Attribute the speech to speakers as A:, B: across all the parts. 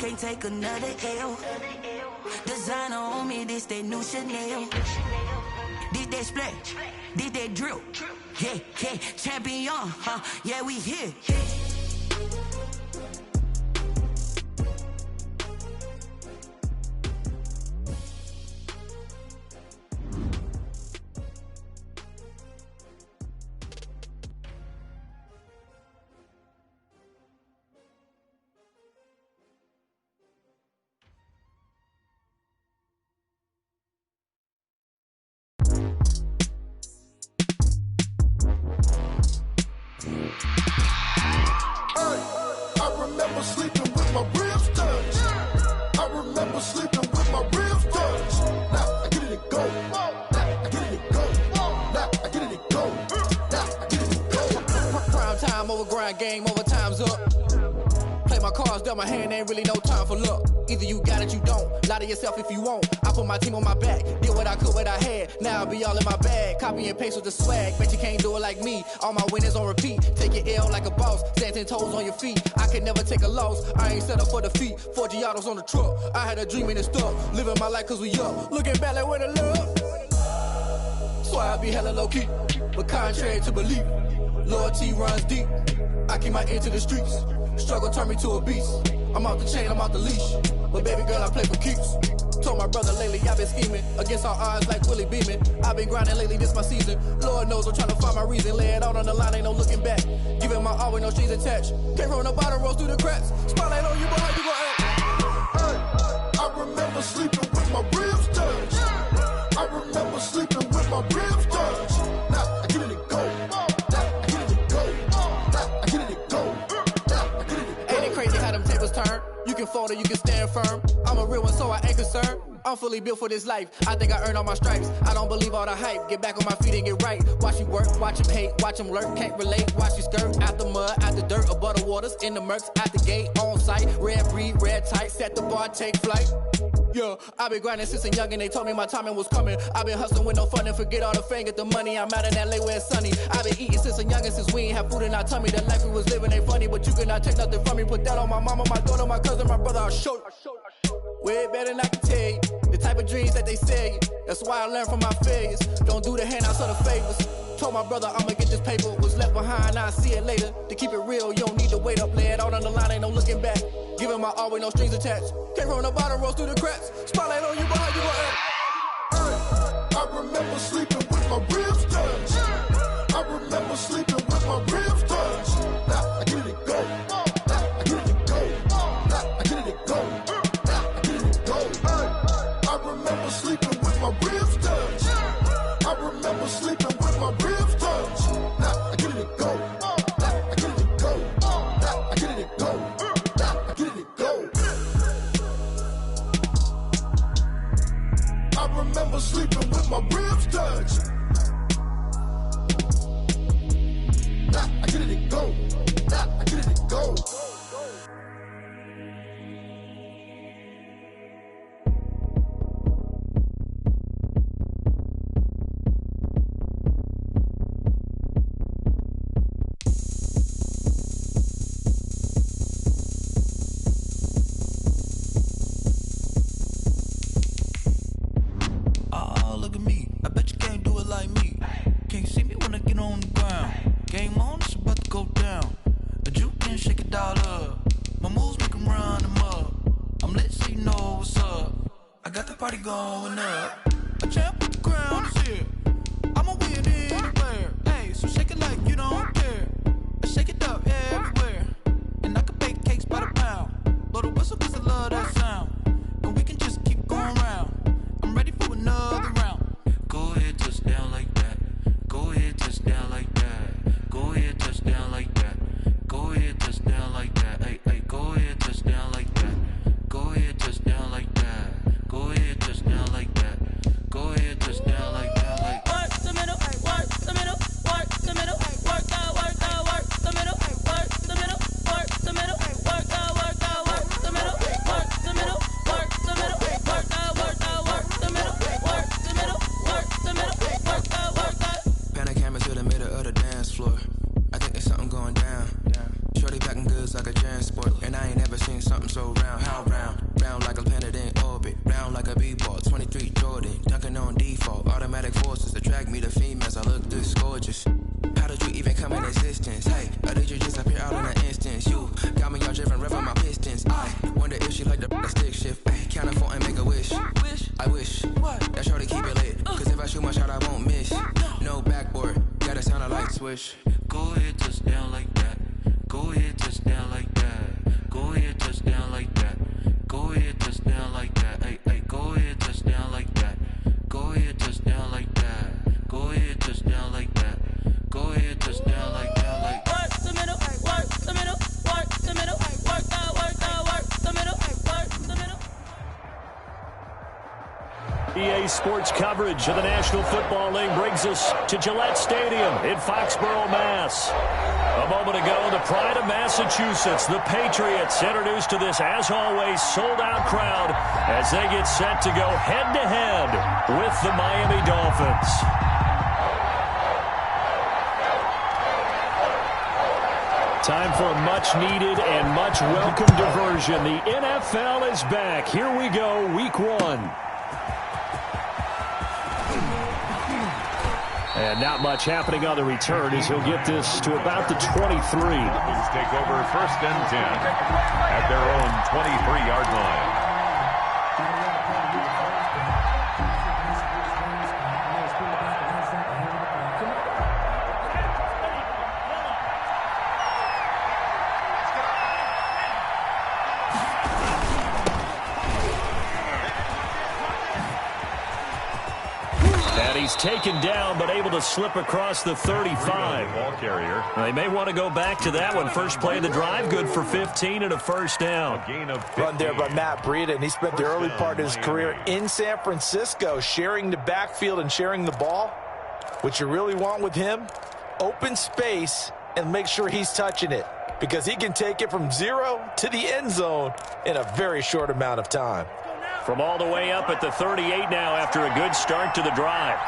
A: can't take another L. Designer on me, this that new Chanel. This that splash, this that drill. Yeah, yeah, champion, yeah, we here.
B: Game over, time's up. Play my cards, dealt my hand, ain't really no time for luck. Either you got it, you don't. Lie to yourself if you won't. I put my team on my back, did what I could, what I had. Now I'll be all in my bag. Copy and paste with the swag. Bet you can't do it like me. All my winners on repeat. Take your L like a boss. Stand 10 toes on your feet. I can never take a loss. I ain't set up for defeat. 4 Giottos on the truck. I had a dream and it's stuck. Living my life cause we up. Looking back like where the love. Swear I be hella low key. But contrary to belief, loyalty runs deep. I keep my ear to the streets. Struggle turned me to a beast. I'm out the chain, I'm out the leash. But baby girl, I play for keeps. Told my brother lately, I've been scheming. Against all odds like Willie Beeman. I've been grinding lately, this my season. Lord knows I'm trying to find my reason. Lay it out on the line, ain't no looking back. Giving my all with no strings attached. Came from the bottom, rose through the cracks. Spotlight on you, boy, how you gon' act?
C: Hey, I remember sleeping with my ribs touched. I remember sleeping with my ribs touched. Now I get it and go.
B: You can fold or you can stand firm. I'm a real one, so I ain't concerned. I'm fully built for this life. I think I earned all my stripes. I don't believe all the hype. Get back on my feet and get right. Watch you work, watch him hate, watch him lurk. Can't relate, watch you skirt. Out the mud, out the dirt, above the waters, in the murks, out the gate, on site. Red breed, red tight, set the bar, take flight. Yeah, I've been grinding since a youngin', they told me my timing was coming. I've been hustling with no fun and forget all the fame, get the money. I'm out in LA where it's sunny. I've been eating since a youngin', since we ain't have food in our tummy. The life we was living ain't funny, but you cannot take nothing from me. Put that on my mama, my daughter, my cousin, my brother, I'll show you. Way better than I can tell you. The type of dreams that they sell you. That's why I learned from my failures. Don't do the handouts or the favors. Told my brother I'ma get this paper. Was left behind, I'll see it later. To keep it real, you don't need to wait up. Lay it out on the line, ain't no looking back. Giving my all with no strings attached. Came from the bottom, rose through the cracks. Spotlight on you, boy, how you gon' act?
C: Hey, I remember sleeping with my ribs touched. I remember sleeping with my ribs touched. Now I get it and go. Now I get it and go. Now I get it and go. Now I get it and go. Hey, I remember sleeping with my ribs touched. I remember sleeping with my ribs touched. Now I get it and go. Now I get it and go. Now I get it and go. Now I get it and go. I remember sleeping with my ribs touched. Now I get it and go. Now I get it and go.
D: Look at me, I bet you can't do it like me. Can't see me when I get on the ground. Game on, it's about to go down. A juke can shake it all up. My moves make 'em run them up. I'm lit so you know what's up. I got the party going up. A champ with the crown is here. I'ma win anywhere. Hey, so shake it like you don't care. I shake it up everywhere. And I can bake cakes by the pound. Blow the whistle cause I love that sound. And we can just keep going round. I'm ready for another round. Go ahead, touch down like that. Go ahead, touch down like that. Go ahead, touch down like that. Go ahead, touch down like that. Hey, hey, go ahead, touch down like that. Go ahead, touch down like that. Go ahead, touch down like that. Go ahead, touch down like that. Like work the middle, work the middle, work the middle, work the
E: it's like a transport. And I ain't never seen something so round. How round? Round like a planet in orbit. Round like a b-ball. 23 Jordan. Dunking on default. Automatic forces attract me to females. I look this gorgeous. How did you even come in existence? Hey, or did you just appear out in an instance? You got me all driven, revving my pistons. I wonder if she like the stick shift. Hey, count on 4 and make a wish. I wish that shorty keep it lit. Cause if I shoot my shot, I won't miss. No backboard, gotta sound a light switch.
D: Go ahead, touch down like that. Go ahead, touch down like that. Go ahead, touch down like that. Go ahead, touch down like that. Hey, hey, go ahead, touch down like that. Go ahead, touch down like that. Go ahead, touch down like that. Go ahead, touch down like that. Like
F: work the middle, work the middle, work the middle, work the middle, work the middle.
G: EA Sports coverage of the National Football League brings us to Gillette Stadium in Foxborough, Mass. A moment ago, the pride of Massachusetts, the Patriots, introduced to this, as always, sold-out crowd as they get set to go head-to-head with the Miami Dolphins. Time for a much-needed and much-welcome diversion. The NFL is back. Here we go, Week 1. And not much happening on the return as he'll get this to about the 23.
H: Take over 1st and 10 at their own 23-yard line.
G: He's taken down, but able to slip across the 35.
H: Ball carrier.
G: They may want to go back to that one. First play of the drive, good for 15 and a first down.
H: Gain of
I: run there by Matt Breida, and he spent the early part of his career in San Francisco, sharing the backfield and sharing the ball. What you really want with him, open space and make sure he's touching it, because he can take it from 0 to the end zone in a very short amount of time.
G: From all the way up at the 38 now after a good start to the drive.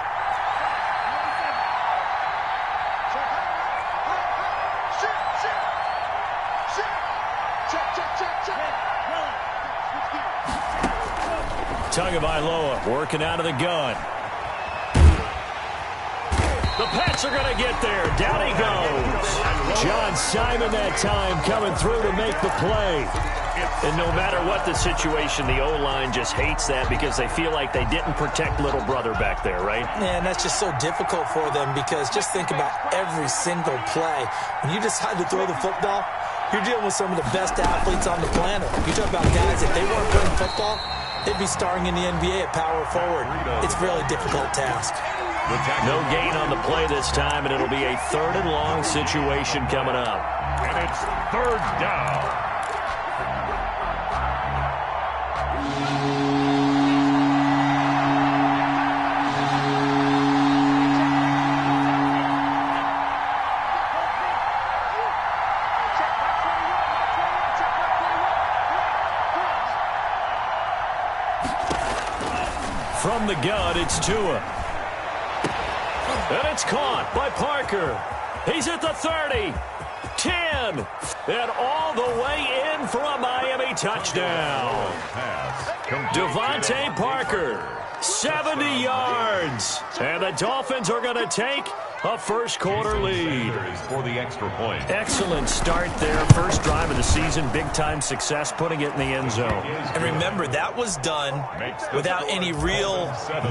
G: Tagovailoa working out of the gun. The Pats are going to get there. Down he goes. John Simon that time coming through to make the play. And no matter what the situation, the O-line just hates that because they feel like they didn't protect little brother back there, right?
I: Yeah, and that's just so difficult for them, because just think about every single play. When you decide to throw the football, you're dealing with some of the best athletes on the planet. You talk about guys, if they weren't playing football, they'd be starring in the NBA at power forward. It's a really difficult task.
G: No gain on the play this time, and it'll be a 3rd and long situation coming up.
H: And it's 3rd down.
G: From the gun, it's Tua. And it's caught by Parker. He's at the 30, 10, and all the way in for a Miami touchdown. Devontae Parker, 70 yards. And the Dolphins are going to take a first-quarter lead.
H: For the extra point.
G: Excellent start there. First drive of the season. Big-time success putting it in the end zone.
I: And remember, that was done without any real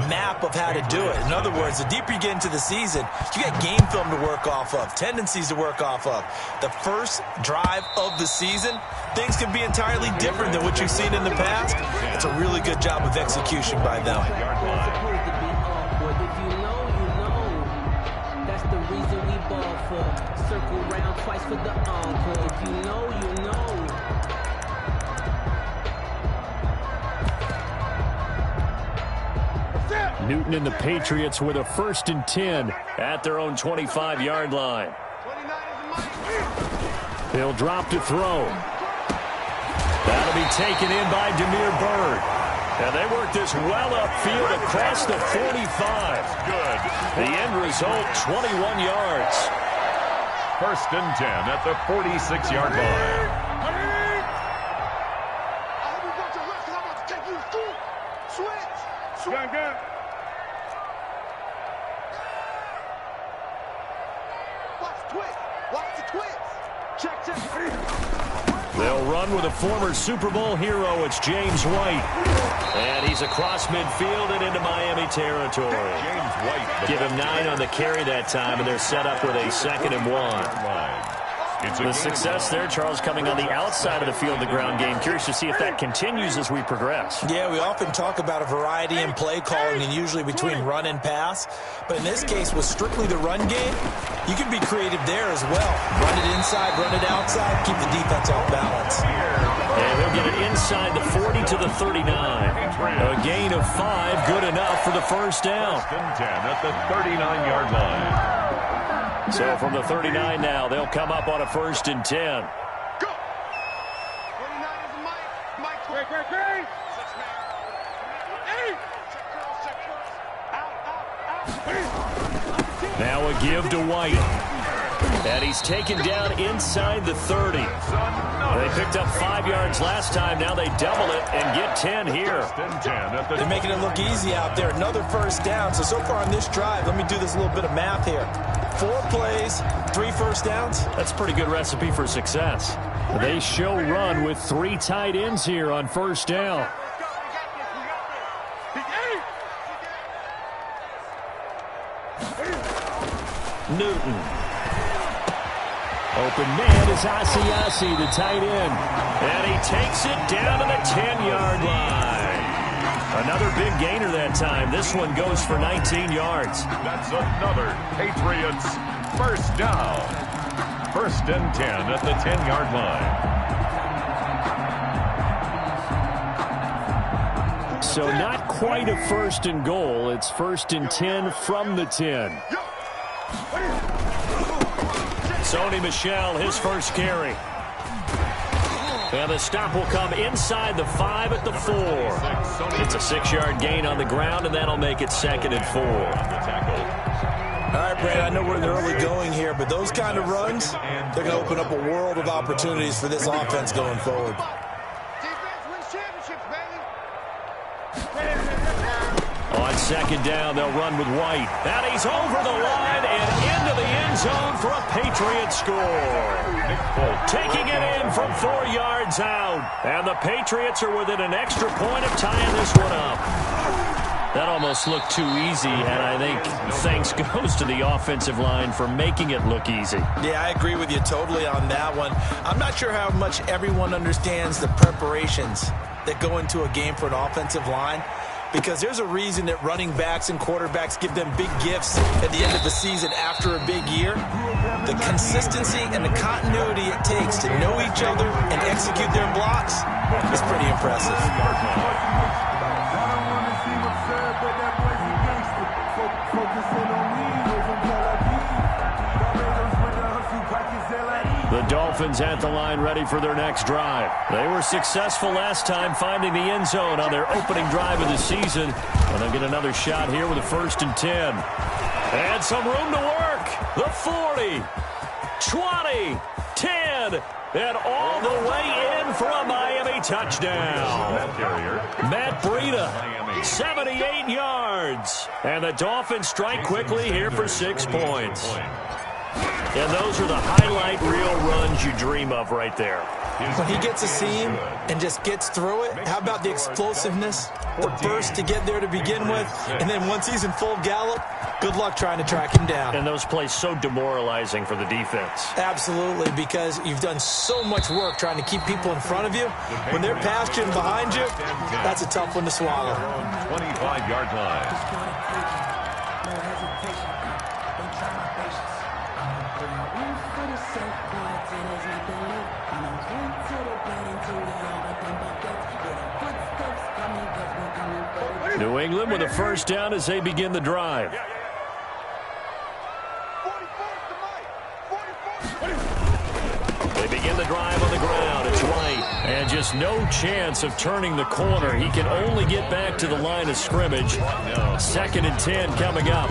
I: map of how to do it. In other words, the deeper you get into the season, you got game film to work off of, tendencies to work off of. The first drive of the season, things can be entirely different than what you've seen in the past. It's a really good job of execution by them.
F: Circle round twice for the encore. If you know, you know.
G: Newton and the Patriots with a 1st and 10 at their own 25-yard line. He'll drop to throw. That'll be taken in by Demir Bird. And they work this well upfield across the 45.
H: Good.
G: The end result, 21 yards.
H: 1st and 10 at the 46-yard line.
G: They'll run with a former Super Bowl hero. It's James White. And he's across midfield and into Miami territory.
H: James White.
G: Give him 9 on the carry that time, and they're set up with a 2nd and 1. The success there, Charles, coming on the outside of the field, the ground game. Curious to see if that continues as we progress.
I: Yeah, we often talk about a variety in play calling and usually between run and pass. But in this case, with strictly the run game, you can be creative there as well. Run it inside, run it outside, keep the defense off balance.
G: And they'll get it inside the 40 to the 39. A gain of 5, good enough for the first down.
H: 1st and 10 at the 39-yard line.
G: So from the 39 now, they'll come up on a 1st and 10.
C: Go! 49 is the Mike. Great.
G: Now a give to White. And he's taken down inside the 30. They picked up 5 yards last time. Now they double it and get 10 here.
I: They're making it look easy out there. Another first down. So far on this drive, let me do this little bit of math here. 4 plays, 3 first downs.
G: That's a pretty good recipe for success. They show run with 3 tight ends here on 1st down. Newton. Open man is Asiasi, the tight end. And he takes it down to the 10-yard line. Another big gainer that time. This one goes for 19 yards.
H: That's another Patriots first down. 1st and 10 at the 10-yard line.
G: So not quite a 1st and goal. It's 1st and 10 from the 10. Sony Michel, his first carry. And the stop will come inside the 5 at the 4. It's a 6-yard gain on the ground, and that'll make it 2nd and 4.
I: All right, Brad, I know we're in the early going here, but those kind of runs, they're going to open up a world of opportunities for this offense going forward.
G: On 2nd down, they'll run with White. And he's over the line and into the end zone for a Patriot score. Taking it in from 4 yards out. And the Patriots are within an extra point of tying this one up. That almost looked too easy, and I think thanks goes to the offensive line for making it look easy.
I: Yeah, I agree with you totally on that one. I'm not sure how much everyone understands the preparations that go into a game for an offensive line, because there's a reason that running backs and quarterbacks give them big gifts at the end of the season after a big year. The consistency and the continuity it takes to know each other and execute their blocks is pretty impressive.
G: The Dolphins at the line ready for their next drive. They were successful last time finding the end zone on their opening drive of the season. And they'll get another shot here with a 1st and 10. And some room to work. The 40, 20, 10, and all the way in for a Miami touchdown. Matt Breida, 78 yards. And the Dolphins strike quickly here for 6 points. And those are the highlight reel runs you dream of right there.
I: When he gets a seam and just gets through it, how about the explosiveness, the burst to get there to begin with, and then once he's in full gallop, good luck trying to track him down.
G: And those plays so demoralizing for the defense.
I: Absolutely, because you've done so much work trying to keep people in front of you. When they're past you and behind you, that's a tough one to swallow.
H: 25-yard line.
G: New England with a first down as they begin the drive. They begin the drive on the ground. It's White. And just no chance of turning the corner. He can only get back to the line of scrimmage. 2nd and 10 coming up.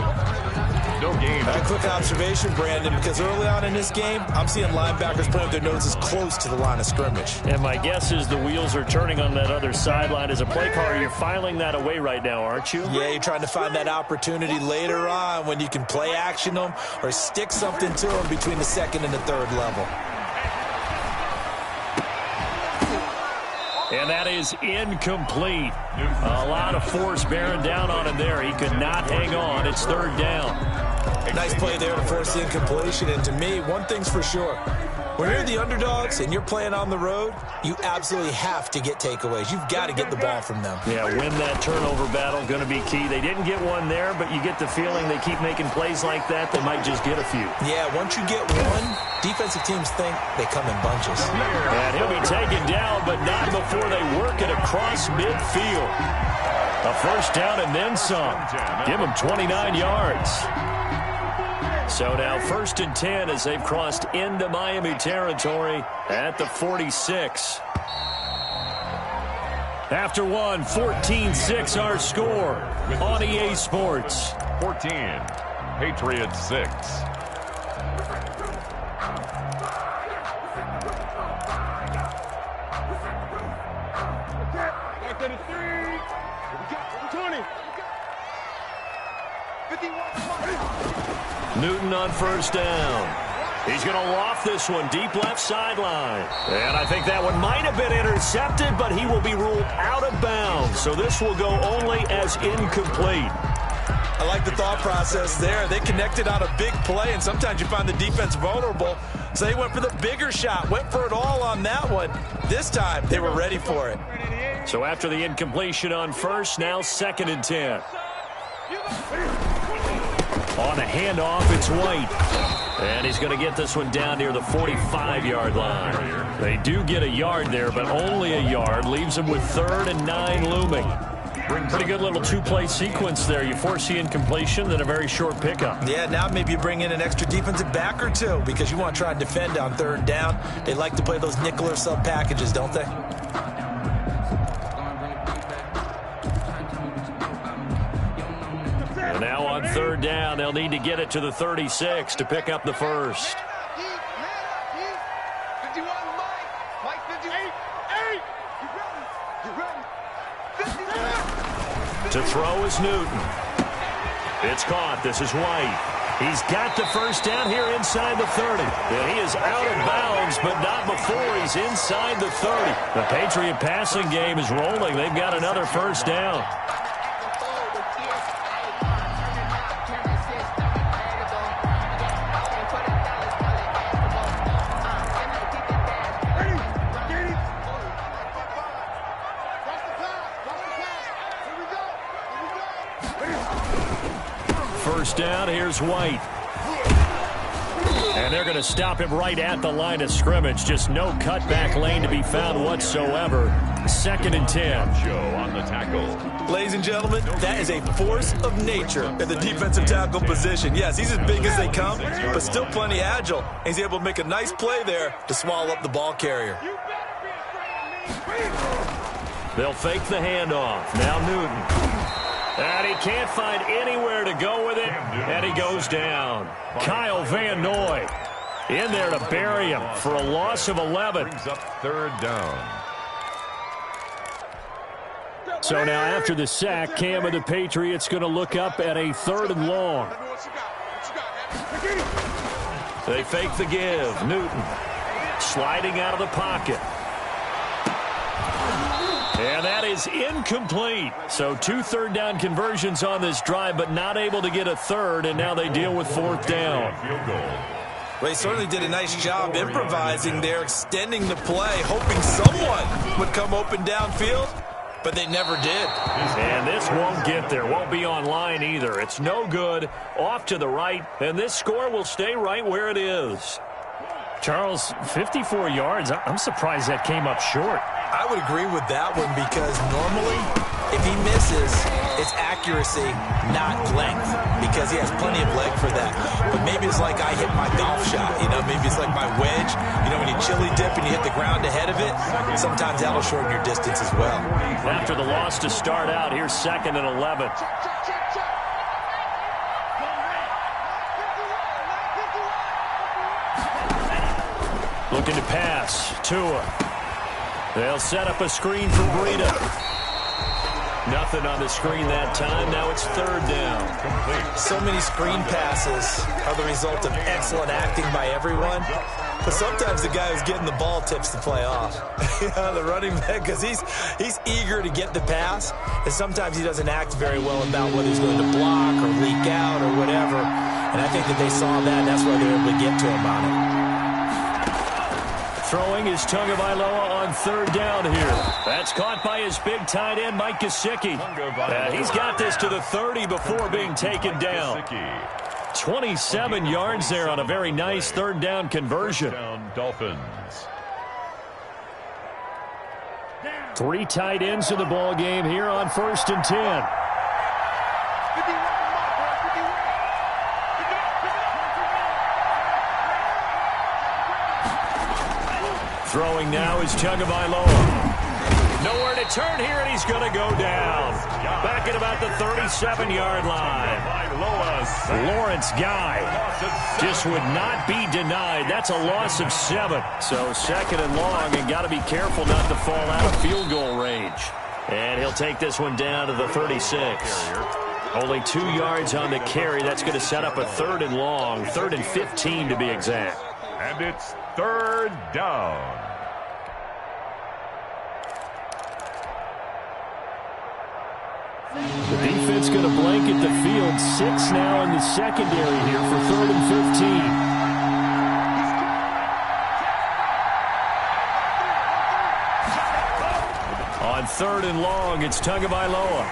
H: No game.
I: A quick observation, Brandon, because early on in this game, I'm seeing linebackers putting their noses close to the line of scrimmage.
G: And my guess is the wheels are turning on that other sideline. As a play caller, you're filing that away right now, aren't you?
I: Yeah, you're trying to find that opportunity later on when you can play action them or stick something to them between the 2nd and the 3rd level.
G: And that is incomplete. A lot of force bearing down on him there. He could not hang on. It's third down.
I: Nice play there to force the incompletion. And to me, one thing's for sure. When you're the underdogs and you're playing on the road, you absolutely have to get takeaways. You've got to get the ball from them.
G: Yeah, win that turnover battle, going to be key. They didn't get one there, but you get the feeling they keep making plays like that, they might just get a few.
I: Yeah, once you get one, defensive teams think they come in bunches.
G: And he'll be taken down, but not before they work it across midfield. A first down and then some. Give him 29 yards. So now 1st and 10 as they've crossed into Miami territory at the 46. After one, 14-6 our score on EA Sports.
H: 14, Patriots 6.
G: Newton on first down. He's going to loft this one deep left sideline. And I think that one might have been intercepted, but he will be ruled out of bounds. So this will go only as incomplete.
I: I like the thought process there. They connected on a big play, and sometimes you find the defense vulnerable. So they went for the bigger shot, went for it all on that one. This time, they were ready for it.
G: So after the incompletion on first, now 2nd and 10. On the handoff, it's White. And he's going to get this one down near the 45-yard line. They do get a yard there, but only a yard. Leaves them with 3rd and 9 looming. Pretty good little two-play sequence there. You force the incompletion, then a very short pickup.
I: Yeah, now maybe you bring in an extra defensive back or two because you want to try and defend on 3rd down. They like to play those nickel or sub packages, don't they?
G: And now on 3rd down, they'll need to get it to the 36 to pick up the first. To throw is Newton. It's caught. This is White. He's got the first down here inside the 30. And he is out of bounds, but not before he's inside the 30. The Patriot passing game is rolling. They've got another first down. First down, here's White. And they're going to stop him right at the line of scrimmage. Just no cutback lane to be found whatsoever. 2nd and 10.
H: Joe on the tackle.
I: Ladies and gentlemen, that is a force of nature at the defensive tackle position. Yes, he's as big as they come, but still plenty agile. He's able to make a nice play there to swallow up the ball carrier.
G: They'll fake the handoff. Now Newton. And he can't find anywhere to go with it, and he goes down. Kyle Van Noy in there to bury him for a loss of 11.
H: Brings up 3rd down.
G: So now after the sack, Cam of the Patriots going to look up at a 3rd and long. They fake the give. Newton sliding out of the pocket. And that is incomplete. So 2 3rd down conversions on this drive, but not able to get a 3rd, and now they deal with 4th down.
I: Well, he certainly did a nice job improvising there, extending the play, hoping someone would come open downfield, but they never did.
G: And this won't get there, won't be online either. It's no good, off to the right, and this score will stay right where it is. Charles, 54 yards. I'm surprised that came up short.
I: I would agree with that one because normally if he misses, it's accuracy, not length, because he has plenty of leg for that. But maybe it's like I hit my golf shot, you know, maybe it's like my wedge. You know, when you chili dip and you hit the ground ahead of it, sometimes that'll shorten your distance as well.
G: After the loss to start out, here's 2nd and 11. Looking to pass. Tua. They'll set up a screen for Breida. Nothing on the screen that time. Now it's third down.
I: So many screen passes are the result of excellent acting by everyone. But sometimes the guy who's getting the ball tips the play off. The running back, because he's eager to get the pass, and sometimes he doesn't act very well about whether he's going to block or leak out or whatever. And I think that they saw that, and that's why they were able to get to him on it.
G: Throwing is Tagovailoa on third down here. That's caught by his big tight end, Mike Gesicki. He's got this to the 30 before being taken down. 27 yards there on a very nice third down conversion.
H: Dolphins.
G: 3 tight ends in the ball game here on 1st and 10. Throwing now is Tagovailoa. Nowhere to turn here, and he's going to go down. Back at about the 37-yard line. Lawrence Guy just would not be denied. That's a loss of 7. So 2nd and long, and got to be careful not to fall out of field goal range. And he'll take this one down to the 36. Only 2 yards on the carry. That's going to set up a 3rd and long, 3rd and 15 to be exact.
H: And it's third down.
G: The defense going to blanket the field. 6 now in the secondary here for 3rd and 15. On 3rd and long, it's Tagovailoa.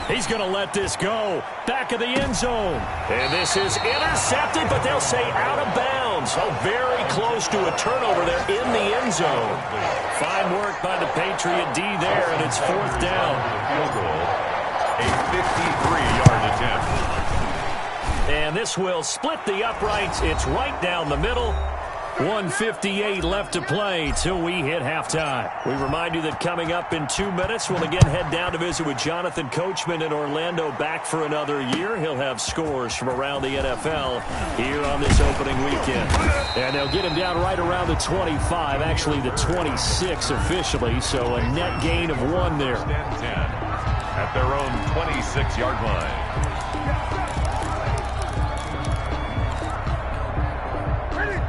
G: He's going to let this go. Back of the end zone. And this is intercepted, but they'll say out of bounds. Oh, very close to a turnover there in the end zone. Fine work by the Patriot D there, and it's 4th down.
H: Field goal, a 53-yard attempt.
G: And this will split the uprights. It's right down the middle. 1:58 left to play till we hit halftime. We remind you that coming up in 2 minutes, we'll again head down to visit with Jonathan Coachman in Orlando, back for another year. He'll have scores from around the NFL here on this opening weekend. And they'll get him down right around the 25, actually the 26 officially, so a net gain of 1 there.
H: 10 at their own 26-yard line.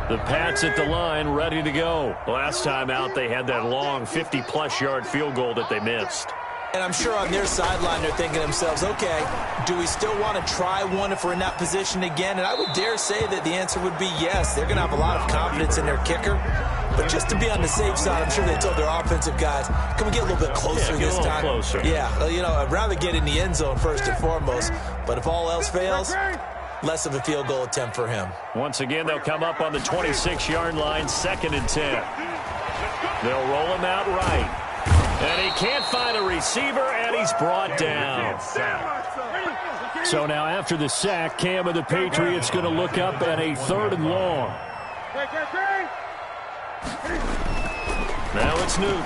G: The Pats at the line, ready to go. Last time out, they had that long 50-plus yard field goal that they missed.
I: And I'm sure on their sideline they're thinking to themselves, okay, do we still want to try one if we're in that position again? And I would dare say that the answer would be yes. They're going to have a lot of confidence in their kicker. But just to be on the safe side, I'm sure they told their offensive guys, can we get a little bit closer this time?
G: Closer.
I: Yeah, well, you know, I'd rather get in the end zone first and foremost. But if all else fails, less of a field goal attempt for him.
G: Once again, they'll come up on the 26-yard line, 2nd and 10. They'll roll him out right. And he can't find a receiver, and he's brought down. So now after the sack, Cam of the Patriots going to look up at a 3rd and long. Now it's Newton.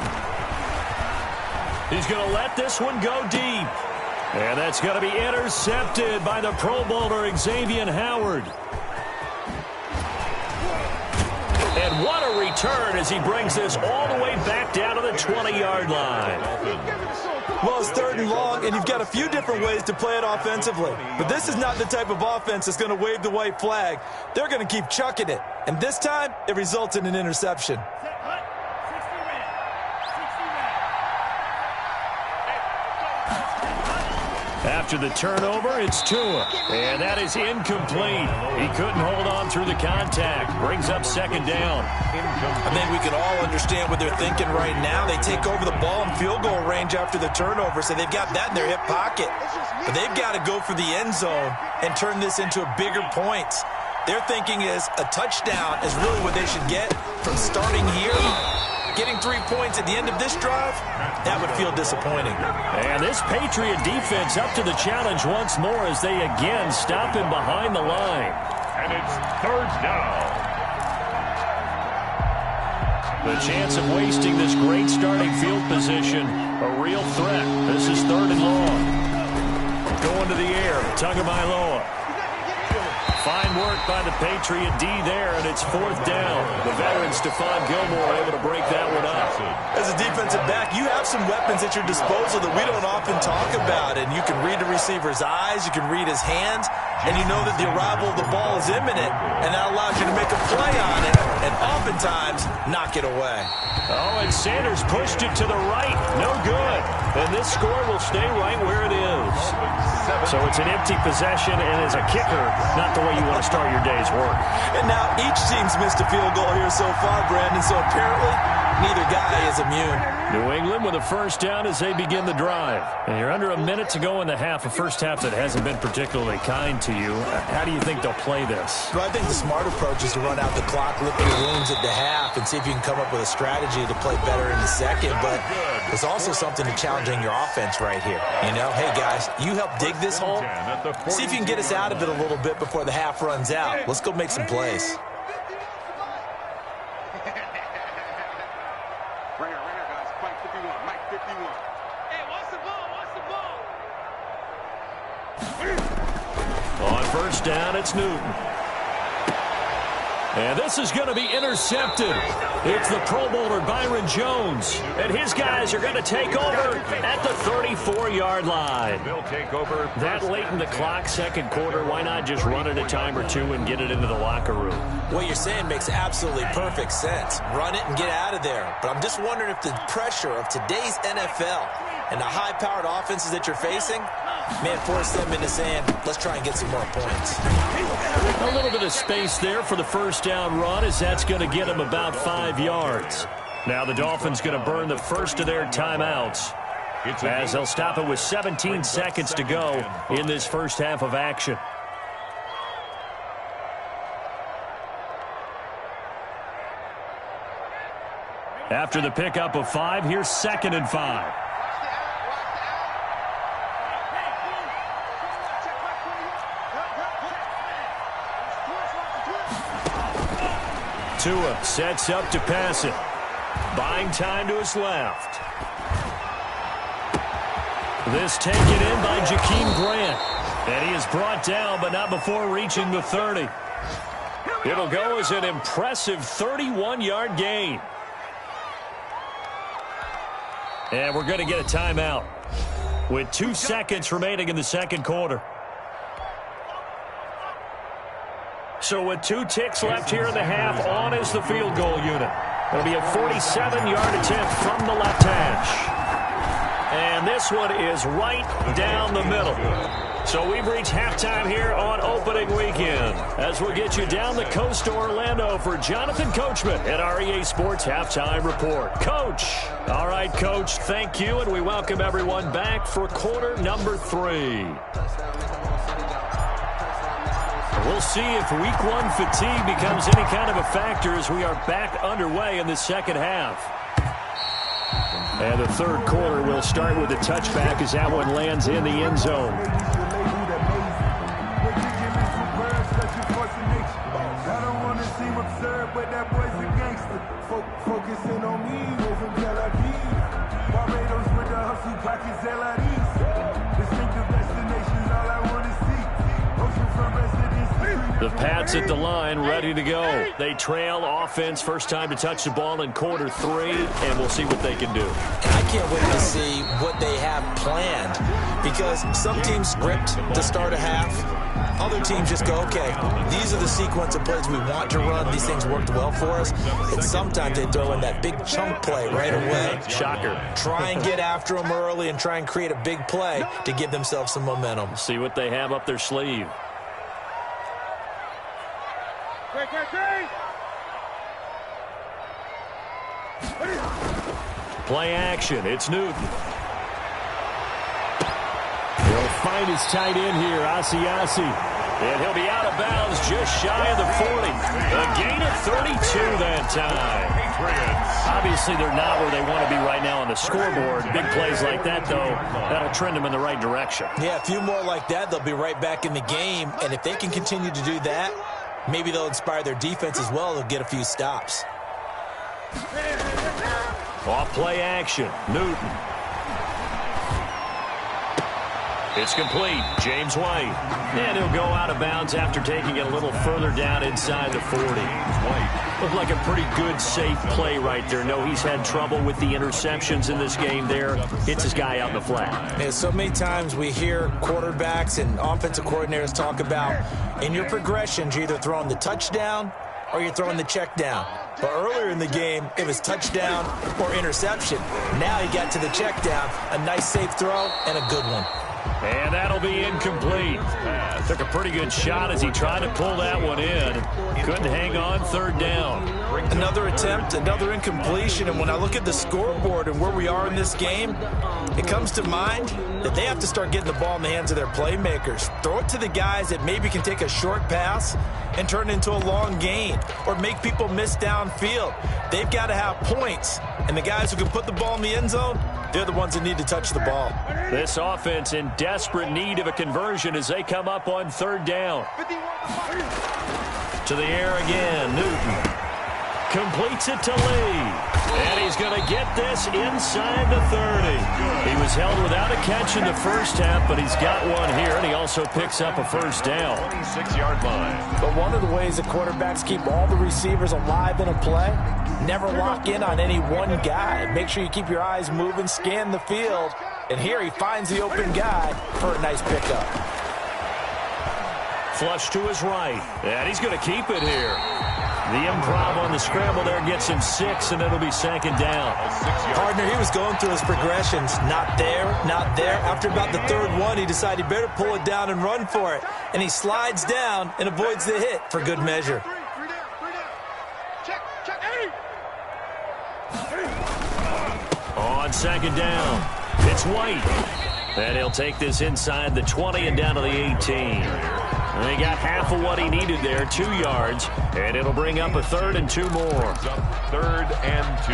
G: He's going to let this one go deep. And that's going to be intercepted by the Pro Bowler Xavier Howard. And what a return as he brings this all the way back down to the 20-yard line.
I: Well, it's 3rd and long, and you've got a few different ways to play it offensively. But this is not the type of offense that's going to wave the white flag. They're going to keep chucking it. And this time, it results in an interception.
G: After the turnover, it's Tua. And that is incomplete. He couldn't hold on through the contact. Brings up 2nd down.
I: I think we can all understand what they're thinking right now. They take over the ball in field goal range after the turnover, so they've got that in their hip pocket. But they've got to go for the end zone and turn this into a bigger point. Their thinking is a touchdown is really what they should get from starting here. Getting 3 points at the end of this drive, that would feel disappointing.
G: And this Patriot defense up to the challenge once more as they again stop him behind the line.
H: And it's 3rd down.
G: The chance of wasting this great starting field position, a real threat. This is 3rd and long. Going to the air, Tagovailoa. Fine work by the Patriot D there, and it's 4th down. The veteran Stephon Gilmore able to break that one up.
I: As as a defensive back, you have some weapons at your disposal that we don't often talk about. And you can read the receiver's eyes, you can read his hands, and you know that the arrival of the ball is imminent, and that allows you to make a play on it and oftentimes knock it away.
G: Oh, and Sanders pushed it to the right. No good. And this score will stay right where it is. So it's an empty possession, and as a kicker, not the way you want to start your day's work.
I: And now each team's missed a field goal here so far, Brandon, so apparently neither guy is immune.
G: New England with a first down as they begin the drive. And you're under a minute to go in the half, a first half that hasn't been particularly kind to you. How do you think they'll play this?
I: Well, I think the smart approach is to run out the clock, lick your wounds at the half, and see if you can come up with a strategy to play better in the second. But there's also something to challenging your offense right here. You know, hey, guys, you help dig this hole. See if you can get us out of it a little bit before the half runs out. Let's go make some plays.
G: On first down, it's Newton. And this is going to be intercepted. It's the Pro Bowler Byron Jones. And his guys are going to take over at the 34-yard line.
H: They'll take over.
G: That late in the clock, second quarter, why not just run it a time or two and get it into the locker room?
I: What you're saying makes absolutely perfect sense. Run it and get out of there. But I'm just wondering if the pressure of today's NFL and the high-powered offenses that you're facing may force them into saying, let's try and get some more points.
G: A little bit of space there for the first down run, as that's going to get them about 5 yards. Now the Dolphins going to burn the first of their timeouts, as they'll stop it with 17 seconds to go in this first half of action. After the pickup of 5, here's 2nd and 5. Tua sets up to pass it. Buying time to his left. This taken in by Jakeem Grant. And he is brought down, but not before reaching the 30. It'll go as an impressive 31-yard gain. And we're going to get a timeout with 2 seconds remaining in the second quarter. So with 2 ticks left here in the half, on is the field goal unit. It'll be a 47-yard attempt from the left hash. And this one is right down the middle. So we've reached halftime here on opening weekend, as we'll get you down the coast to Orlando for Jonathan Coachman at our EA Sports Halftime Report. Coach. All right, Coach, thank you, and we welcome everyone back for quarter number 3. We'll see if week 1 fatigue becomes any kind of a factor as we are back underway in the second half. And the third quarter will start with a touchback as that one lands in the end zone.
C: I don't want to seem absurd, but that boy's a gangster. Focusing on me, moving Tel Aviv. Barbados with the hustle, pockets LIDs. Distinctive destinations, all I want to see. Oceanfront residency.
G: The Pats at the line, ready to go. They trail offense, first time to touch the ball in quarter 3, and we'll see what they can do.
I: I can't wait to see what they have planned, because some teams script to start a half. Other teams just go, okay, these are the sequence of plays we want to run. These things worked well for us. And sometimes they throw in that big chunk play right away.
G: Shocker.
I: Try and get after them early and try and create a big play to give themselves some momentum.
G: See what they have up their sleeve. Play action. It's Newton. He'll find his tight end here, Asiasi. And he'll be out of bounds just shy of the 40. A gain of 32 that time. Obviously, they're not where they want to be right now on the scoreboard. Big plays like that, though, that'll trend them in the right direction.
I: Yeah, a few more like that, they'll be right back in the game. And if they can continue to do that, maybe they'll inspire their defense as well. They'll get a few stops. Off
G: play action. Newton. It's complete. James White. And he'll go out of bounds after taking it a little further down inside the 40. Looked like a pretty good, safe play right there. No, he's had trouble with the interceptions in this game there. Hits his guy out in the flat.
I: Yeah, so many times we hear quarterbacks and offensive coordinators talk about in your progressions, you're either throwing the touchdown or you're throwing the check down. But earlier in the game, it was touchdown or interception. Now he got to the check down, a nice safe throw, and a good one.
G: And that'll be incomplete. Took a pretty good shot as he tried to pull that one in. Couldn't hang on third down.
I: Another attempt, another incompletion, and when I look at the scoreboard and where we are in this game, it comes to mind that they have to start getting the ball in the hands of their playmakers. Throw it to the guys that maybe can take a short pass and turn it into a long gain or make people miss downfield. They've got to have points, and the guys who can put the ball in the end zone, they're the ones that need to touch the ball.
G: This offense in desperate need of a conversion as they come up on third down. To the air again, Newton. Completes it to Lee. And he's going to get this inside the 30. He was held without a catch in the first half, but he's got one here, and he also picks up a first down.
H: 26-yard line.
I: But one of the ways that quarterbacks keep all the receivers alive in a play, never lock in on any one guy. Make sure you keep your eyes moving, scan the field, and here he finds the open guy for a nice pickup.
G: Flush to his right, and he's going to keep it here. The improv on the scramble there gets him 6, and it'll be second down.
I: Partner, he was going through his progressions. Not there, not there. After about the third one, he decided he better pull it down and run for it. And he slides down and avoids the hit for good measure.
G: On second down, it's White. And he'll take this inside the 20 and down to the 18. And he got half of what he needed there, 2 yards. And it'll bring up a third and 2 more.
H: Third and 2.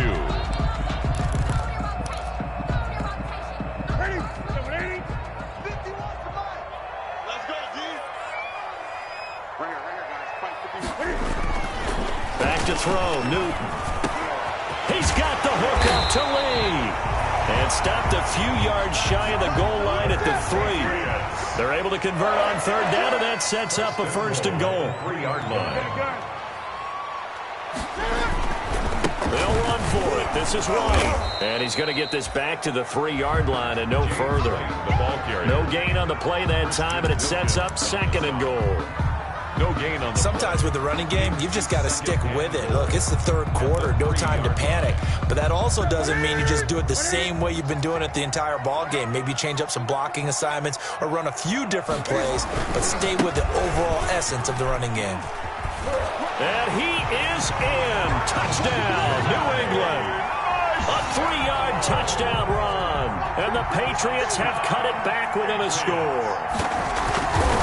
G: Back to throw, Newton. He's got the hook up to Lee. And stopped a few yards shy of the goal line at the 3. They're able to convert on third down, and that sets up a first and goal.
H: 3-yard line.
G: They'll run for it. This is White. And he's going to get this back to the 3-yard line and no further. No gain on the play that time, and it sets up second and goal.
H: No gain on the
I: Sometimes with the running game, you've just got to stick with it. Look, it's the third quarter, no time to panic. But that also doesn't mean you just do it the same way you've been doing it the entire ball game. Maybe change up some blocking assignments or run a few different plays, but stay with the overall essence of the running game.
G: And he is in. Touchdown, New England. A 3-yard touchdown run. And the Patriots have cut it back within a score.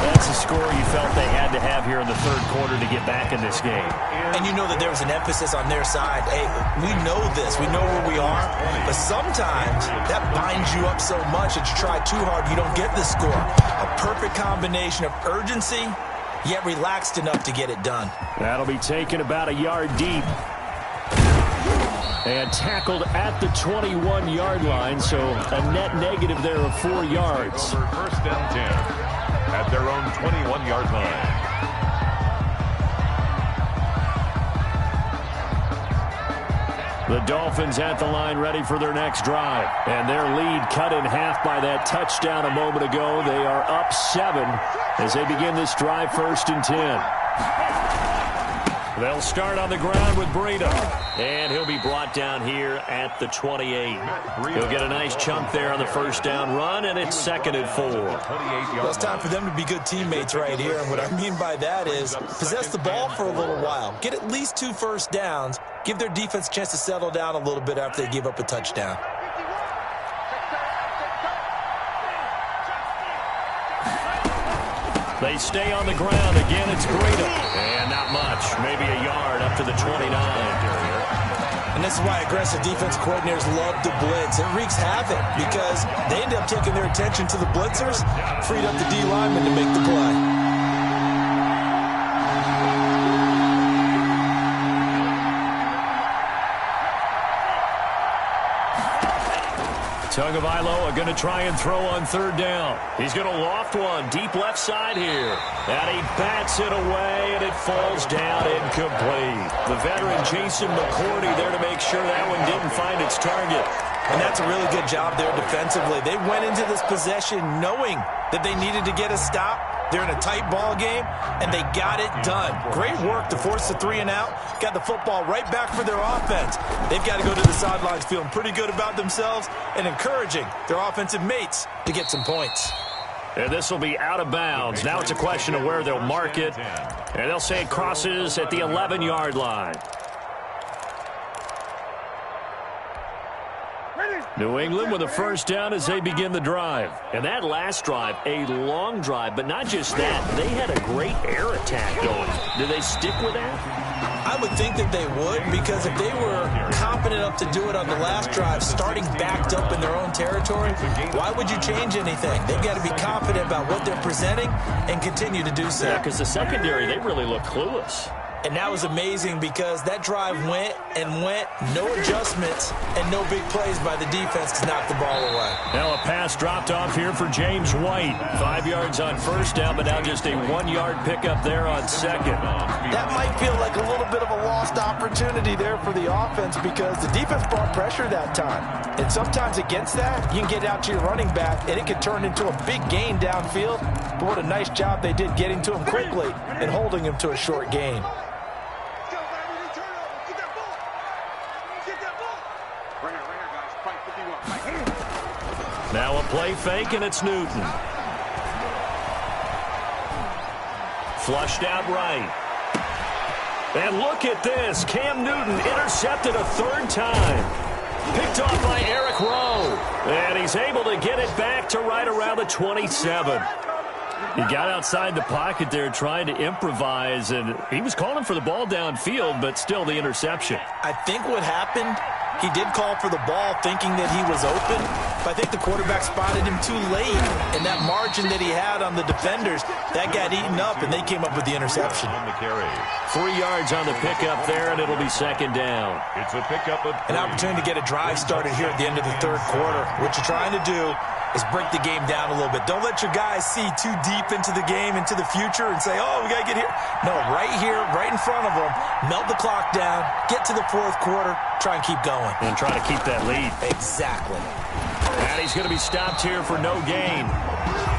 G: That's a score you felt they had to have here in the third quarter to get back in this game.
I: And you know that there was an emphasis on their side. Hey, we know this. We know where we are. But sometimes that binds you up so much that you try too hard, you don't get the score. A perfect combination of urgency, yet relaxed enough to get it done.
G: That'll be taken about a yard deep. And tackled at the 21-yard line, so a net negative there of 4 yards.
H: First and 10 at their own 21-yard line.
G: The Dolphins at the line ready for their next drive. And their lead cut in half by that touchdown a moment ago. They are up 7 as they begin this drive, first and 10. They'll start on the ground with Breida. And he'll be brought down here at the 28. He'll get a nice chunk there on the first down run, and it's second and 4.
I: Well, it's time for them to be good teammates right here. And what I mean by that is possess the ball for a little while. Get at least 2 first downs. Give their defense a chance to settle down a little bit after they give up a touchdown.
G: They stay on the ground. Again, it's Breida. And not much. Maybe a yard up to the 29.
I: And this is why aggressive defense coordinators love to blitz. It wreaks havoc because they end up taking their attention to the blitzers, freed up the D lineman to make the play.
G: Tagovailoa going to try and throw on third down. He's going to loft one deep left side here. And he bats it away, and it falls down incomplete. The veteran Jason McCourty there to make sure that one didn't find its target.
I: And that's a really good job there defensively. They went into this possession knowing that they needed to get a stop. They're in a tight ball game, and they got it done. Great work to force the 3 and out. Got the football right back for their offense. They've got to go to the sidelines feeling pretty good about themselves and encouraging their offensive mates to get some points.
G: And this will be out of bounds. Now it's a question of where they'll mark it. And they'll say it crosses at the 11-yard line. New England with a first down as they begin the drive. And that last drive, a long drive, but not just that. They had a great air attack going. Do they stick with that?
I: I would think that they would, because if they were confident enough to do it on the last drive, starting backed up in their own territory, why would you change anything? They've got to be confident about what they're presenting and continue to do so.
G: Yeah, because the secondary, they really look clueless.
I: And that was amazing because that drive went and went, no adjustments, and no big plays by the defense to knock the ball away.
G: Now a pass dropped off here for James White. 5 yards on first down, but now just a 1-yard pickup there on second.
I: That might feel like a little bit of a lost opportunity there for the offense because the defense brought pressure that time. And sometimes against that, you can get out to your running back, and it could turn into a big gain downfield. But what a nice job they did getting to him quickly and holding him to a short gain.
G: Now a play fake, and it's Newton. Flushed out right. And look at this. Cam Newton intercepted a third time. Picked off by Eric Rowe. And he's able to get it back to right around the 27. He got outside the pocket there trying to improvise, and he was calling for the ball downfield, but still the interception.
I: I think what happened, he did call for the ball thinking that he was open, but I think the quarterback spotted him too late, and that margin that he had on the defenders, that got eaten up, and they came up with the interception.
G: 3 yards on the pickup there, and it'll be second down.
H: It's a pickup of 3.
I: An opportunity to get a drive started here at the end of the third quarter. What you're trying to do is break the game down a little bit. Don't let your guys see too deep into the game, into the future, and say, oh, we got to get here. No, right here, right in front of them, melt the clock down, get to the fourth quarter, try and keep going.
G: And try to keep that lead.
I: Exactly.
G: And he's going to be stopped here for no gain.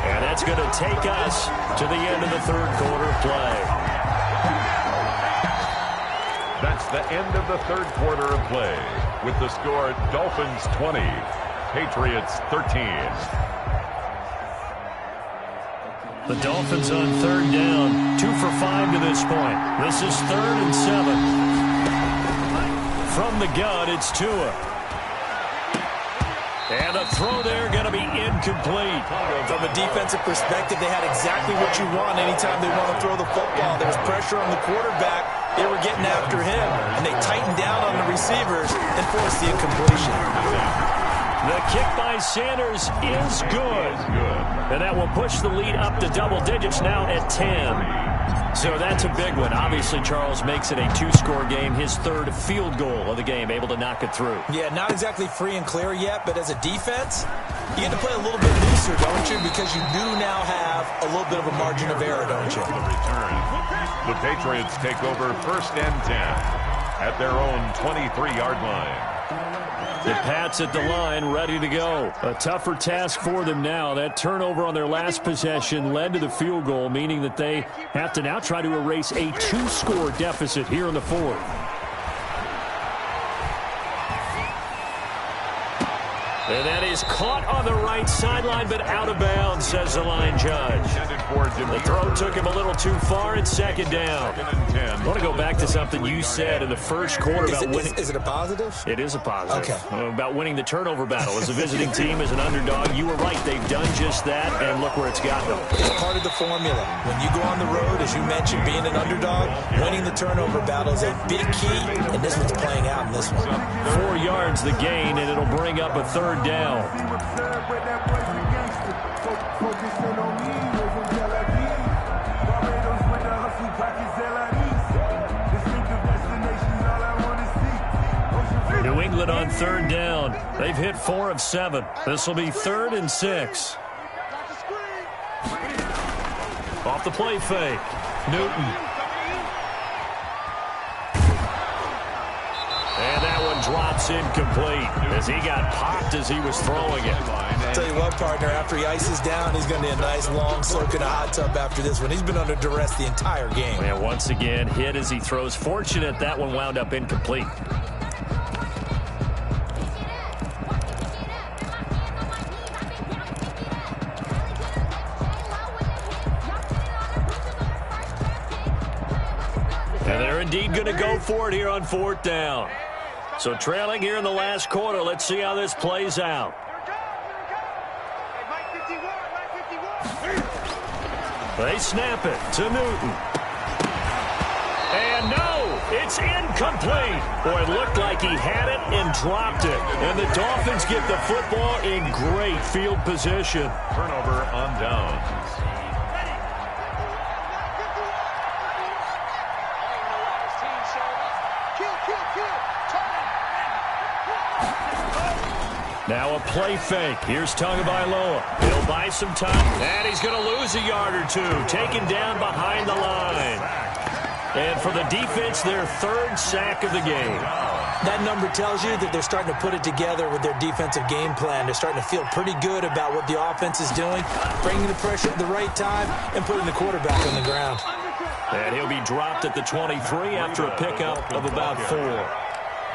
G: And that's going to take us to the end of the third quarter play.
H: That's the end of the third quarter of play. With the score, Dolphins 20, Patriots 13.
G: The Dolphins on third down, 2 for 5 to this point. This is 3rd and 7. From the gun, it's Tua. And a throw there going to be incomplete.
I: From a defensive perspective, they had exactly what you want anytime they want to throw the football. There was pressure on the quarterback. They were getting after him, and they tightened down on the receivers and forced the incompletion.
G: The kick by Sanders is good. And that will push the lead up to double digits now at 10. So that's a big one. Obviously, Charles makes it a 2-score game, his 3rd field goal of the game, able to knock it through.
I: Yeah, not exactly free and clear yet, but as a defense, you get to play a little bit looser, don't you? Because you do now have a little bit of a margin of error, don't you?
H: The return. The Patriots take over 1st and 10 at their own 23-yard line.
G: The Pats at the line, ready to go. A tougher task for them now. That turnover on their last possession led to the field goal, meaning that they have to now try to erase a 2-score deficit here in the 4th. And that is caught on the right sideline, but out of bounds, says the line judge. The throw took him a little too far. It's 2nd down. I want to go back to something you said in the first quarter about winning.
I: Is it a positive?
G: It is a positive.
I: Okay.
G: About winning the turnover battle. As a visiting team, as an underdog, you were right. They've done just that, and look where it's got them.
I: It's part of the formula. When you go on the road, as you mentioned, being an underdog, winning the turnover battle is a big key, and this one's playing out in this one.
G: 4 yards the gain, and it'll bring up a 3rd down. New England it on third down. They've hit 4 of 7. This will be 3rd and 6. Off the play fake. Newton. And that one drops incomplete as he got popped as he was throwing it.
I: I'll tell you what, partner, after he ices down, he's going to need a nice long soak in a hot tub after this one. He's been under duress the entire game.
G: And once again, hit as he throws. Fortunate that one wound up incomplete. And they're indeed going to go for it here on 4th down. So trailing here in the last quarter. Let's see how this plays out. They snap it to Newton. And no, it's incomplete. Boy, it looked like he had it and dropped it. And the Dolphins get the football in great field position.
H: Turnover on downs.
G: Now a play fake. Here's Tagovailoa. He'll buy some time, and he's going to lose a yard or two. Taken down behind the line. And for the defense, their 3rd sack of the game.
I: That number tells you that they're starting to put it together with their defensive game plan. They're starting to feel pretty good about what the offense is doing, bringing the pressure at the right time, and putting the quarterback on the ground.
G: And he'll be dropped at the 23 after a pickup of about 4.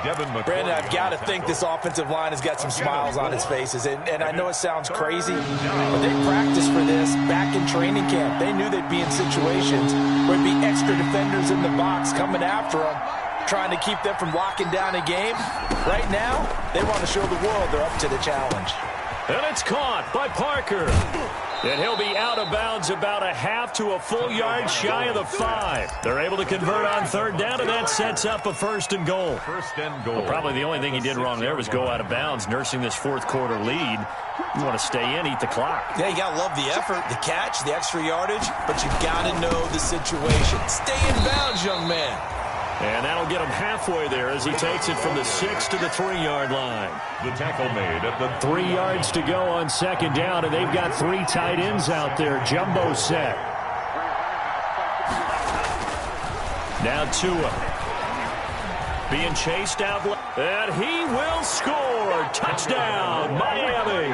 I: Brandon, I've got to think this offensive line has got some smiles on its faces. And I know it sounds crazy, but they practiced for this back in training camp. They knew they'd be in situations where there'd be extra defenders in the box coming after them, trying to keep them from locking down a game. Right now, they want to show the world they're up to the challenge.
G: And it's caught by Parker. And he'll be out of bounds about a half to a full yard shy of the 5. They're able to convert on 3rd down, and that sets up a 1st and goal.
H: Well,
G: probably the only thing he did wrong there was go out of bounds, nursing this 4th quarter lead. You want to stay in, eat the clock.
I: Yeah, you got to love the effort, the catch, the extra yardage, but you got to know the situation. Stay in bounds, young man.
G: And that'll get him halfway there as he takes it from the 6 to the 3-yard line.
H: The tackle made at the
G: 3 yards to go on 2nd down, and they've got 3 tight ends out there. Jumbo set. Now Tua. Being chased out, and he will score. Touchdown, Miami.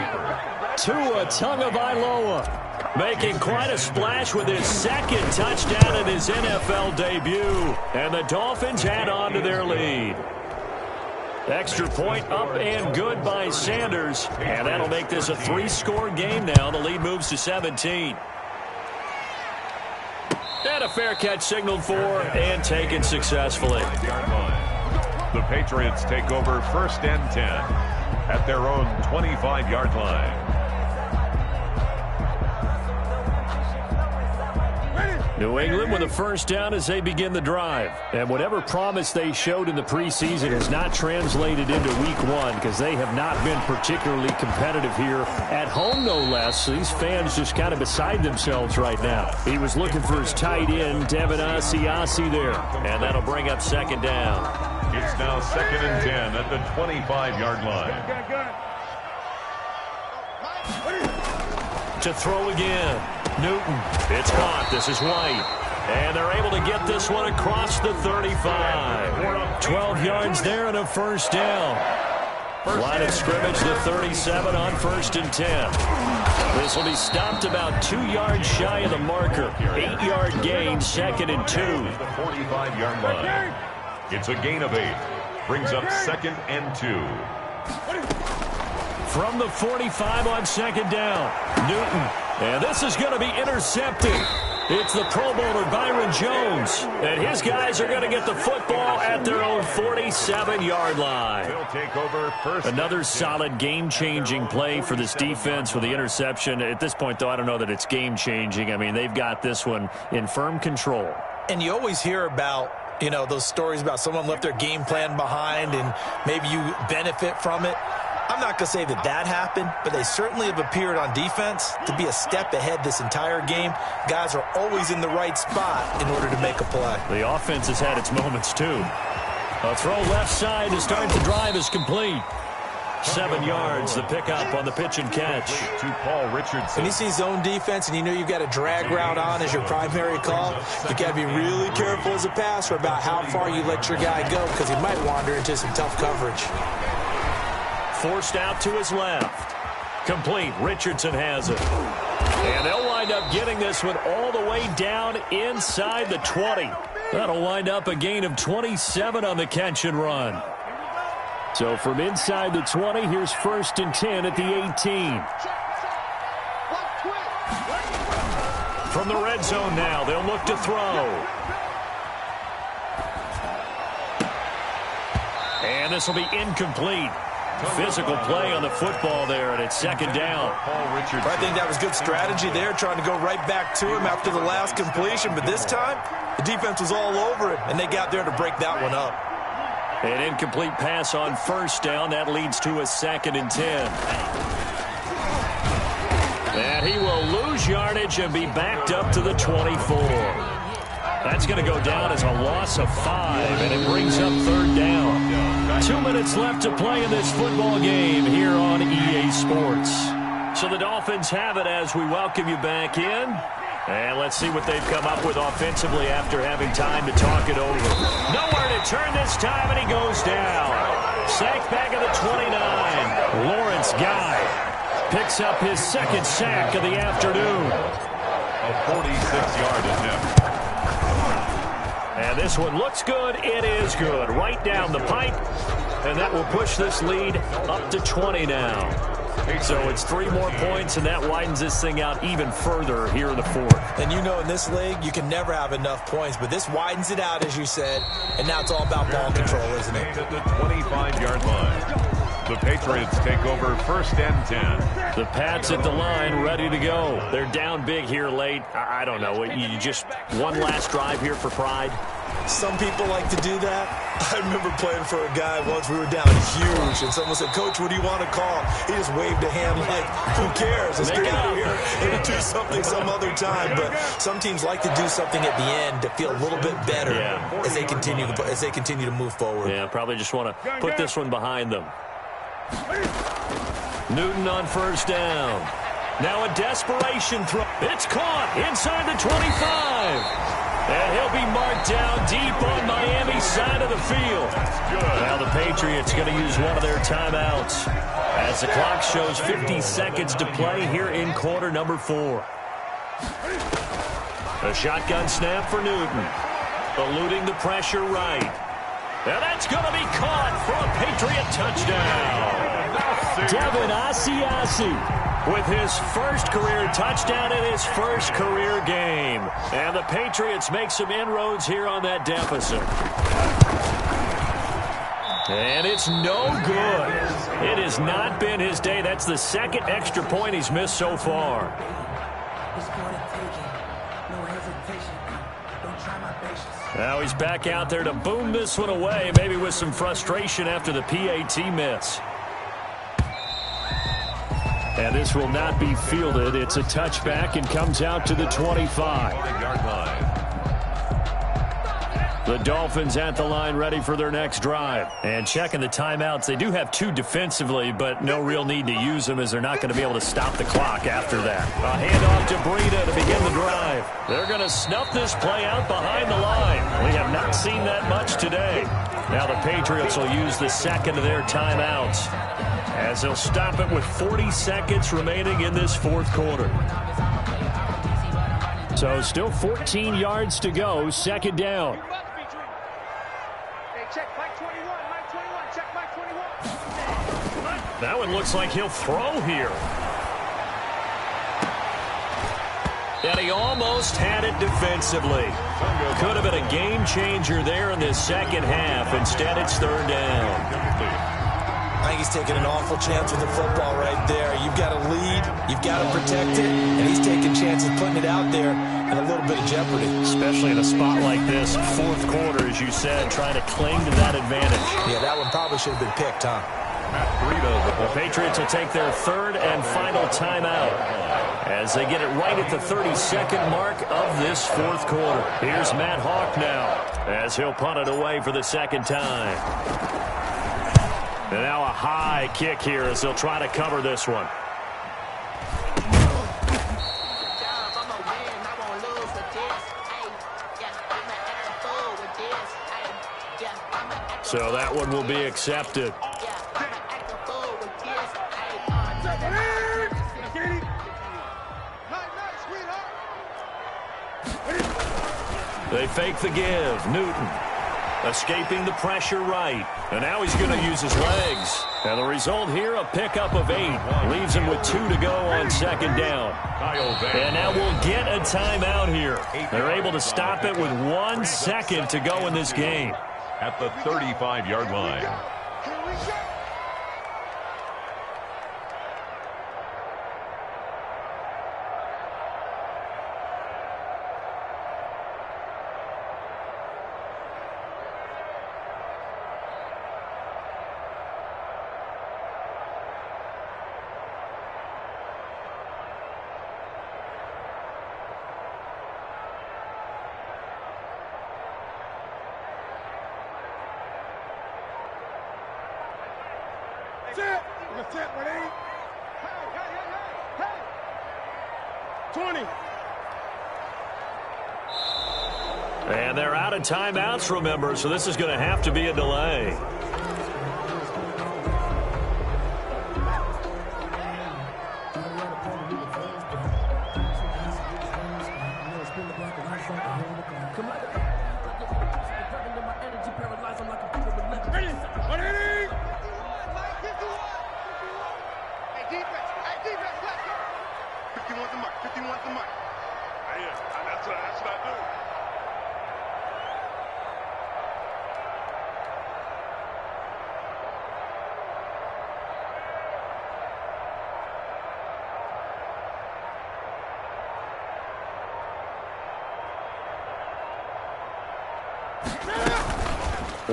G: Tua Tagovailoa making quite a splash with his 2nd touchdown in his NFL debut. And the Dolphins add on to their lead. Extra point up and good by Sanders. And that'll make this a 3-score game now. The lead moves to 17. And a fair catch signaled for and taken successfully.
H: The Patriots take over 1st and 10 at their own 25-yard line.
G: New England with a 1st down as they begin the drive. And whatever promise they showed in the preseason has not translated into week 1 because they have not been particularly competitive here at home, no less. These fans just kind of beside themselves right now. He was looking for his tight end, Devin Asiasi there. And that'll bring up 2nd down.
H: It's now 2nd and 10 at the 25-yard line.
G: To throw again. Newton. It's caught. This is White. And they're able to get this one across the 35. 12 yards there and a 1st down. Line of scrimmage, the 37 on 1st and 10. This will be stopped about 2 yards shy of the marker. 8-yard gain, 2nd and 2.
H: The 45-yard line. It's a gain of 8. Brings up 2nd and 2.
G: From the 45 on 2nd down. Newton. And this is going to be intercepted. It's the Pro Bowler Byron Jones. And his guys are going to get the football at their own 47-yard line.
H: He'll take over 1st.
G: Another solid game-changing play for this defense with the interception. At this point, though, I don't know that it's game-changing. I mean, they've got this one in firm control.
I: And you always hear about, you know, those stories about someone left their game plan behind and maybe you benefit from it. I'm not going to say that that happened, but they certainly have appeared on defense to be a step ahead this entire game. Guys are always in the right spot in order to make a play.
G: The offense has had its moments, too. A throw left side to start the drive is complete. 7 yards, the pickup on the pitch and catch.
H: To Paul Richardson.
I: When you see zone defense and you know you've got a drag route on as your primary call, you got to be really careful as a passer about how far you let your guy go because he might wander into some tough coverage.
G: Forced out to his left. Complete. Richardson has it. And they'll wind up getting this one all the way down inside the 20. That'll wind up a gain of 27 on the catch and run. So from inside the 20, here's 1st and 10 at the 18. From the red zone now, they'll look to throw. And this will be incomplete. Physical play on the football there, and it's 2nd down.
I: I think that was good strategy there, trying to go right back to him after the last completion. But this time, the defense was all over it, and they got there to break that one up.
G: An incomplete pass on 1st down. That leads to a 2nd and 10. And he will lose yardage and be backed up to the 24. That's going to go down as a loss of 5, and it brings up 3rd down. 2 minutes left to play in this football game here on EA Sports. So the Dolphins have it as we welcome you back in. And let's see what they've come up with offensively after having time to talk it over. Nowhere to turn this time, and he goes down. Sacked back at the 29. Lawrence Guy picks up his 2nd sack of the afternoon.
H: A 46-yard attempt.
G: And this one looks good. It is good. Right down the pipe. And that will push this lead up to 20 now. So it's 3 more points, and that widens this thing out even further here in the 4th.
I: And you know in this league, you can never have enough points, but this widens it out, as you said, and now it's all about ball control, isn't it?
H: At the 25-yard line. The Patriots take over 1st and 10.
G: The Pats at the line, ready to go. They're down big here late. I don't know. You just one last drive here for pride?
I: Some people like to do that. I remember playing for a guy once. We were down huge, and someone said, "Coach, what do you want to call?" He just waved a hand like, "Who cares? Let's get out of here and do something some other time." But some teams like to do something at the end to feel a little bit better as they continue to move forward.
G: Yeah, probably just want to put this one behind them. Newton on 1st down. Now a desperation throw. It's caught inside the 25. And he'll be marked down deep on Miami's side of the field. Now the Patriots going to use one of their timeouts as the clock shows 50 seconds to play here in quarter number 4. A shotgun snap for Newton. Eluding the pressure right. And that's going to be caught for a Patriot touchdown. Devin Asiasi with his 1st career touchdown in his 1st career game. And the Patriots make some inroads here on that deficit. And it's no good. It has not been his day. That's the 2nd extra point he's missed so far. Now he's back out there to boom this one away, maybe with some frustration after the PAT miss. And this will not be fielded. It's a touchback and comes out to the 25-yard line. The Dolphins at the line ready for their next drive. And checking the timeouts. They do have 2 defensively, but no real need to use them as they're not going to be able to stop the clock after that. A handoff to Breida to begin the drive. They're going to snuff this play out behind the line. We have not seen that much today. Now the Patriots will use the 2nd of their timeouts as they'll stop it with 40 seconds remaining in this 4th quarter. So still 14 yards to go, 2nd down. That one looks like he'll throw here. And he almost had it defensively. Could have been a game changer there in this 2nd half. Instead, it's 3rd down.
I: I think he's taking an awful chance with the football right there. You've got to lead, you've got to protect it, and he's taking chances putting it out there in a little bit of jeopardy.
G: Especially in a spot like this, 4th quarter, as you said, trying to cling to that advantage.
I: Yeah, that one probably should have been picked, huh?
G: The Patriots will take their 3rd and final timeout. as they get it right at the 32nd mark of this fourth quarter. Here's Matt Hawk now as he'll punt it away for the second time. And now a high kick here as they'll try to cover this one. So that one will be accepted. They fake the give. Newton escaping the pressure right. And now he's going to use his legs. And the result here, a pickup of 8. Leaves him with 2 to go on second down. And now we'll get a timeout here. They're able to stop it with 1 second to go in this game.
H: At the 35-yard line.
G: And they're out of timeouts, remember, so this is going to have to be a delay.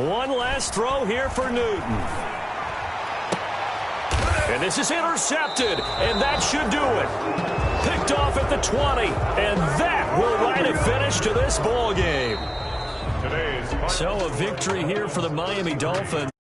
G: One last throw here for Newton. And this is intercepted, and that should do it. Picked off at the 20, and that will write a finish to this ball game. So a victory here for the Miami Dolphins.